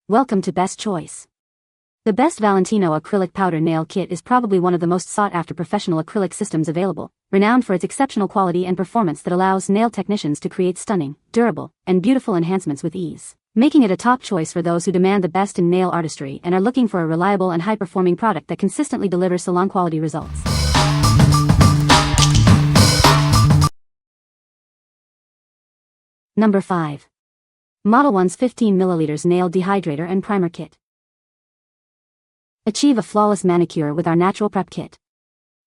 Welcome to Best Choice. The best Valentino Acrylic Powder Nail Kit is probably one of the most sought-after professional acrylic systems available, renowned for its exceptional quality and performance that allows nail technicians to create stunning, durable, and beautiful enhancements with ease, making it a top choice for those who demand the best in nail artistry and are looking for a reliable and high-performing product that consistently delivers salon-quality results. Number 5. MODELONES 15 ml Nail Dehydrator and Primer Kit. Achieve a flawless manicure with our natural prep kit.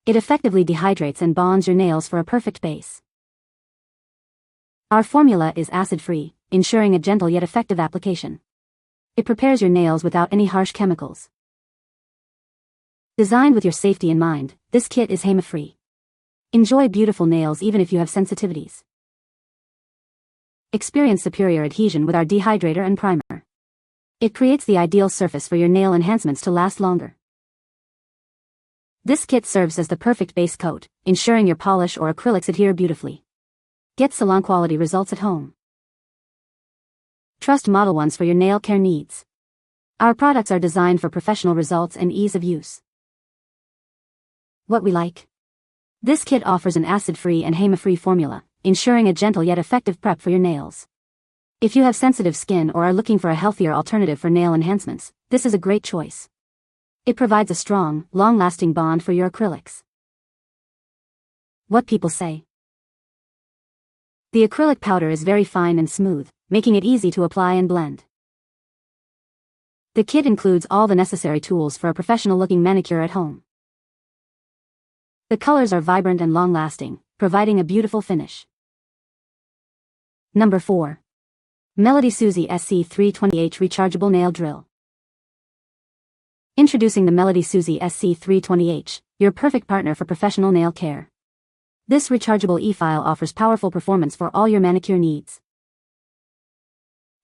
It effectively dehydrates and bonds your nails for a perfect base. Our formula is acid-free, ensuring a gentle yet effective application. It prepares your nails without any harsh chemicals. Designed with your safety in mind, this kit is HEMA-free. Enjoy beautiful nails even if you have sensitivities. Experience superior adhesion with our dehydrator and primer. It creates the ideal surface for your nail enhancements to last longer. This kit serves as the perfect base coat, ensuring your polish or acrylics adhere beautifully. Get salon-quality results at home. Trust MODELONES for your nail care needs. Our products are designed for professional results and ease of use. What we like. This kit offers an acid-free and HEMA-free formula, ensuring a gentle yet effective prep for your nails. If you have sensitive skin or are looking for a healthier alternative for nail enhancements, this is a great choice. It provides a strong, long-lasting bond for your acrylics. What people say. The acrylic powder is very fine and smooth, making it easy to apply and blend. The kit includes all the necessary tools for a professional-looking manicure at home. The colors are vibrant and long-lasting, providing a beautiful finish. Number 4. MelodySusie SC320H Rechargeable Nail Drill. Introducing the MelodySusie SC320H, your perfect partner for professional nail care. This rechargeable e-file offers powerful performance for all your manicure needs.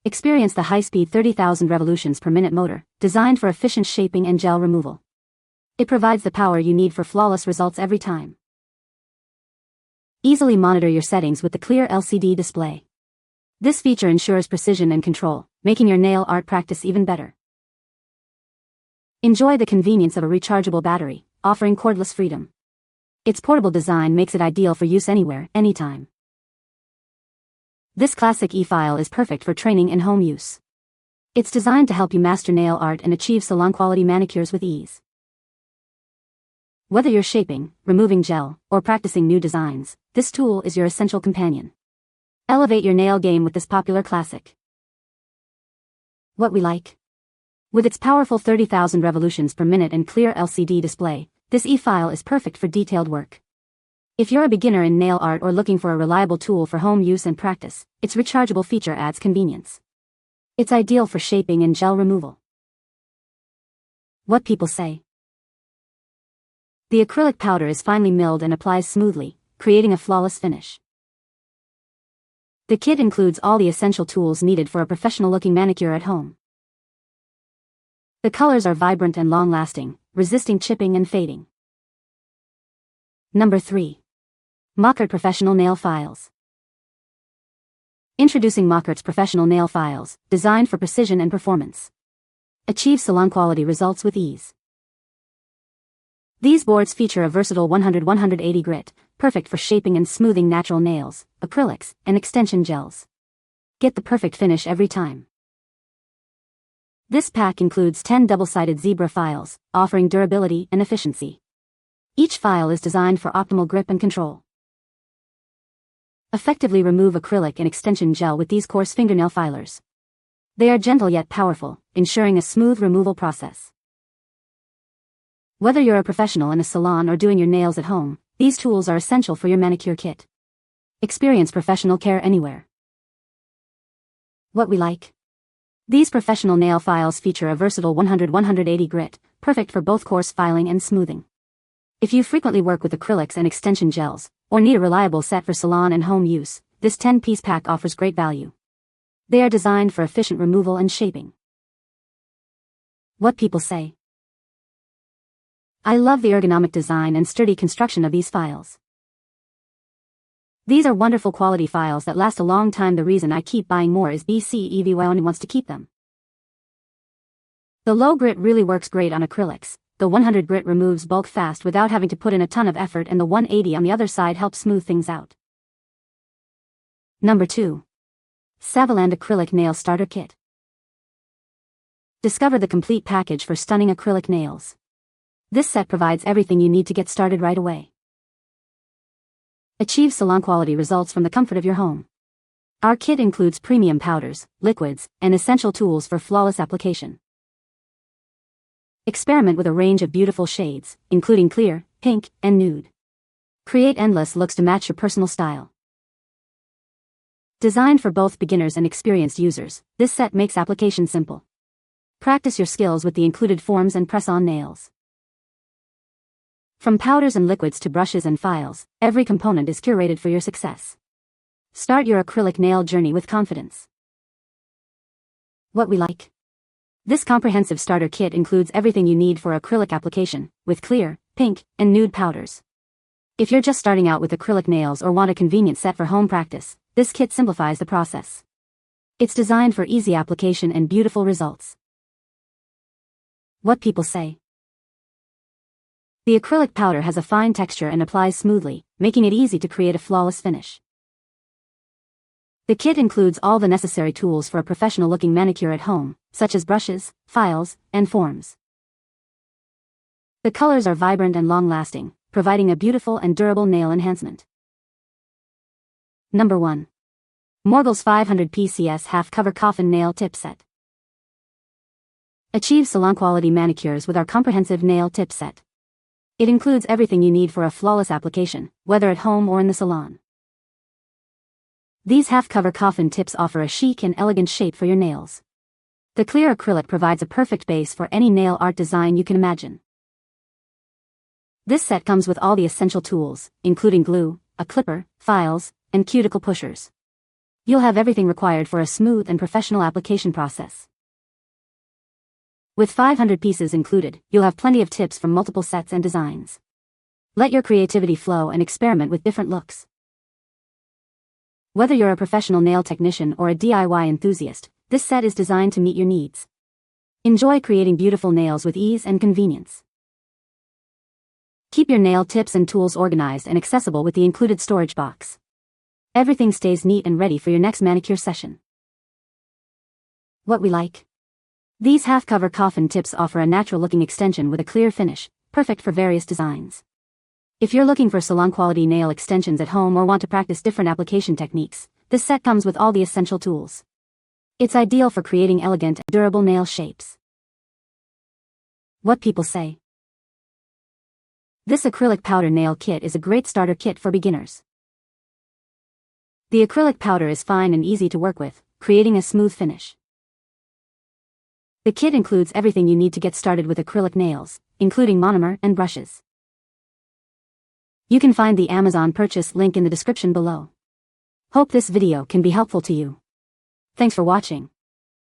Experience the high-speed 30,000 revolutions per minute motor, designed for efficient shaping and gel removal. It provides the power you need for flawless results every time. Easily monitor your settings with the clear LCD display. This feature ensures precision and control, making your nail art practice even better. Enjoy the convenience of a rechargeable battery, offering cordless freedom. Its portable design makes it ideal for use anywhere, anytime. This classic e-file is perfect for training and home use. It's designed to help you master nail art and achieve salon-quality manicures with ease. Whether you're shaping, removing gel, or practicing new designs, this tool is your essential companion. Elevate your nail game with this popular classic. What we like. With its powerful 30,000 revolutions per minute and clear LCD display, this e-file is perfect for detailed work. If you're a beginner in nail art or looking for a reliable tool for home use and practice, its rechargeable feature adds convenience. It's ideal for shaping and gel removal. What people say. The acrylic powder is finely milled and applies smoothly, creating a flawless finish. The kit includes all the essential tools needed for a professional-looking manicure at home. The colors are vibrant and long-lasting, resisting chipping and fading. Number 3. Makartt Professional Nail Files. Introducing Makartt's professional nail files, designed for precision and performance. Achieve salon-quality results with ease. These boards feature a versatile 100-180 grit, perfect for shaping and smoothing natural nails, acrylics, and extension gels. Get the perfect finish every time. This pack includes 10 double-sided zebra files, offering durability and efficiency. Each file is designed for optimal grip and control. Effectively remove acrylic and extension gel with these coarse fingernail filers. They are gentle yet powerful, ensuring a smooth removal process. Whether you're a professional in a salon or doing your nails at home, these tools are essential for your manicure kit. Experience professional care anywhere. What we like. These professional nail files feature a versatile 100-180 grit, perfect for both coarse filing and smoothing. If you frequently work with acrylics and extension gels, or need a reliable set for salon and home use, this 10-piece pack offers great value. They are designed for efficient removal and shaping. What people say. I love the ergonomic design and sturdy construction of these files. These are wonderful quality files that last a long time. The reason I keep buying more is BCEVY only wants to keep them. The low grit really works great on acrylics. The 100 grit removes bulk fast without having to put in a ton of effort, and the 180 on the other side helps smooth things out. Number 2. Saviland Acrylic Nail Starter Kit. Discover the complete package for stunning acrylic nails. This set provides everything you need to get started right away. Achieve salon-quality results from the comfort of your home. Our kit includes premium powders, liquids, and essential tools for flawless application. Experiment with a range of beautiful shades, including clear, pink, and nude. Create endless looks to match your personal style. Designed for both beginners and experienced users, this set makes application simple. Practice your skills with the included forms and press-on nails. From powders and liquids to brushes and files, every component is curated for your success. Start your acrylic nail journey with confidence. What we like. This comprehensive starter kit includes everything you need for acrylic application, with clear, pink, and nude powders. If you're just starting out with acrylic nails or want a convenient set for home practice, this kit simplifies the process. It's designed for easy application and beautiful results. What people say. The acrylic powder has a fine texture and applies smoothly, making it easy to create a flawless finish. The kit includes all the necessary tools for a professional-looking manicure at home, such as brushes, files, and forms. The colors are vibrant and long-lasting, providing a beautiful and durable nail enhancement. Number 1. MORGLES 500 PCS Half-Cover Coffin Nail Tip Set. Achieve salon-quality manicures with our comprehensive nail tip set. It includes everything you need for a flawless application, whether at home or in the salon. These half-cover coffin tips offer a chic and elegant shape for your nails. The clear acrylic provides a perfect base for any nail art design you can imagine. This set comes with all the essential tools, including glue, a clipper, files, and cuticle pushers. You'll have everything required for a smooth and professional application process. With 500 pieces included, you'll have plenty of tips from multiple sets and designs. Let your creativity flow and experiment with different looks. Whether you're a professional nail technician or a DIY enthusiast, this set is designed to meet your needs. Enjoy creating beautiful nails with ease and convenience. Keep your nail tips and tools organized and accessible with the included storage box. Everything stays neat and ready for your next manicure session. What we like. These half-cover coffin tips offer a natural-looking extension with a clear finish, perfect for various designs. If you're looking for salon-quality nail extensions at home or want to practice different application techniques, this set comes with all the essential tools. It's ideal for creating elegant and durable nail shapes. What people say. This acrylic powder nail kit is a great starter kit for beginners. The acrylic powder is fine and easy to work with, creating a smooth finish. The kit includes everything you need to get started with acrylic nails, including monomer and brushes. You can find the Amazon purchase link in the description below. Hope this video can be helpful to you. Thanks for watching.